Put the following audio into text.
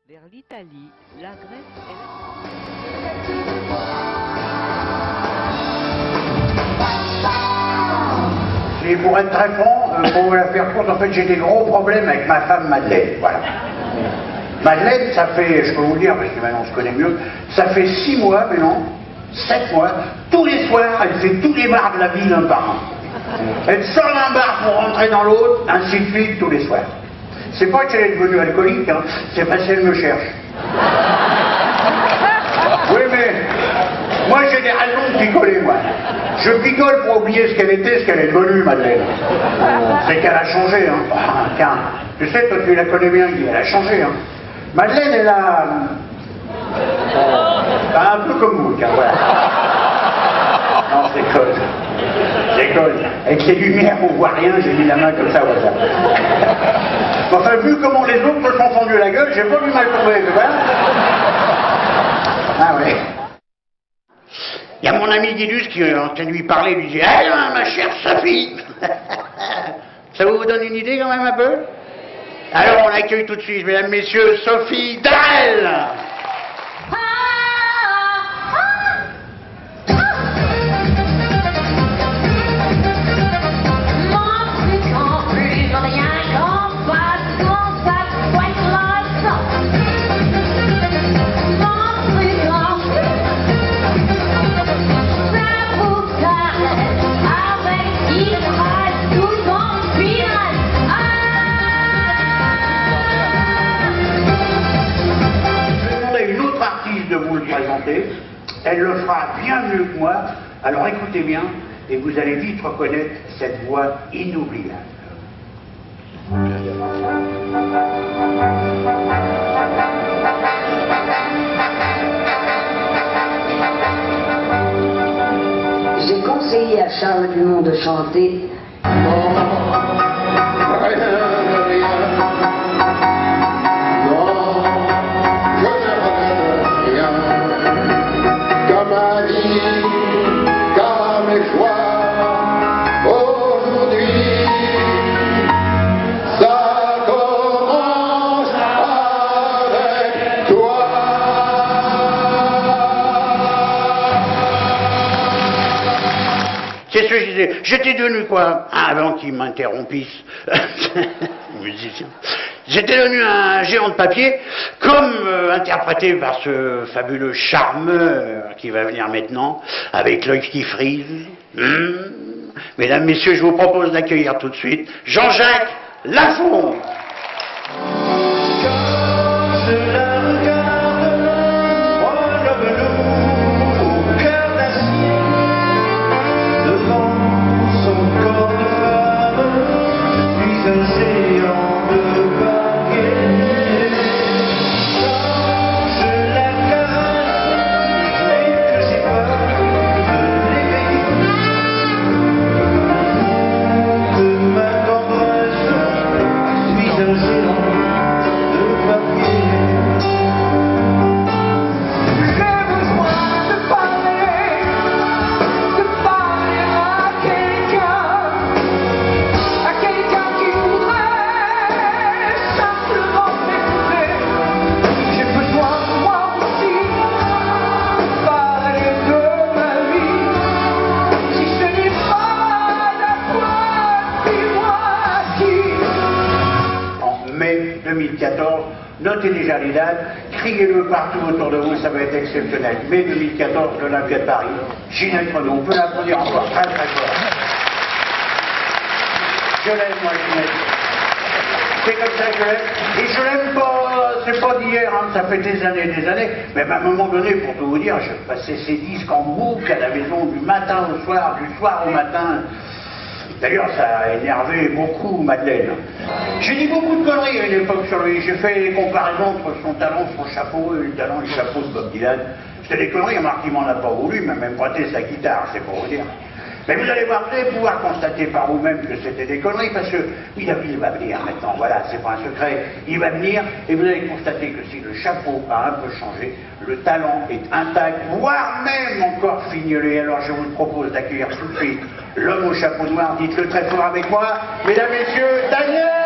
vers l'Italie, la Grèce et la... Et pour être très franc, pour vous la faire courte, en fait j'ai des gros problèmes avec ma femme Madeleine, voilà. Madeleine, ça fait, je peux vous le dire, parce que maintenant on se connaît mieux, ça fait 6 mois maintenant, 7 mois, tous les soirs, elle fait tous les bars de la ville un par un. Elle sort d'un bar pour rentrer dans l'autre, ainsi de suite, tous les soirs. C'est pas qu'elle est devenue alcoolique, hein, c'est parce qu'elle me cherche. Oui, mais moi j'ai des raisons de picoler, moi. Je picole pour oublier ce qu'elle était, ce qu'elle est devenue, Madeleine. C'est qu'elle a changé, hein. Ah, tiens, tu sais, toi tu la connais bien, elle a changé, hein. Madeleine, elle a... un peu comme vous, tiens, voilà. Non, c'est déconne. Déconne. Avec les lumières, on voit rien, j'ai mis la main comme ça, voilà. Enfin, vu comment les autres se sont fendus la gueule, j'ai pas vu mal tomber, tu vois. Ah ouais. Il y a mon ami Guidus qui est en train de lui parler, lui dit « Eh, ma chère Sophie !» Ça vous donne une idée quand même un peu? Alors on accueille tout de suite, mesdames, messieurs, Sophie Darel. De vous le présenter, elle le fera bien mieux que moi, alors écoutez bien et vous allez vite reconnaître cette voix inoubliable. J'ai conseillé à Charles Dumont de chanter C'est ce que je disais. J'étais devenu quoi? Avant qu'il m'interrompisse, musicien. J'étais devenu un géant de papier, comme interprété par ce fabuleux charmeur qui va venir maintenant, avec l'œil qui frise. Mesdames, messieurs, je vous propose d'accueillir tout de suite Jean-Jacques Lafont. Mai 2014, notez déjà les dates, criez-le partout autour de vous, ça va être exceptionnel. Mai 2014, l'Olympia de Paris, Ginette Renaud, on peut l'applaudir encore très très fort. Je l'aime moi Ginette. C'est comme ça que je l'aime. Et je l'aime pas, c'est pas d'hier, hein, ça fait des années, mais à un moment donné, pour tout vous dire, je passais ces disques en boucle à la maison du matin au soir, du soir au matin. D'ailleurs, ça a énervé beaucoup Madeleine. J'ai dit beaucoup de conneries à une époque sur lui. J'ai fait des comparaisons entre son talent, son chapeau et le talent et le chapeau de Bob Dylan. C'était des conneries, Marc il m'en a pas voulu, il m'a même prêté sa guitare, c'est pour vous dire. Mais vous allez voir, vous allez pouvoir constater par vous-même que c'était des conneries, parce que il va venir maintenant, voilà, c'est pas un secret, il va venir, et vous allez constater que si le chapeau a un peu changé, le talent est intact, voire même encore fignolé. Alors je vous propose d'accueillir tout de suite l'homme au chapeau noir, dites-le très fort avec moi, mesdames, messieurs, Daniel!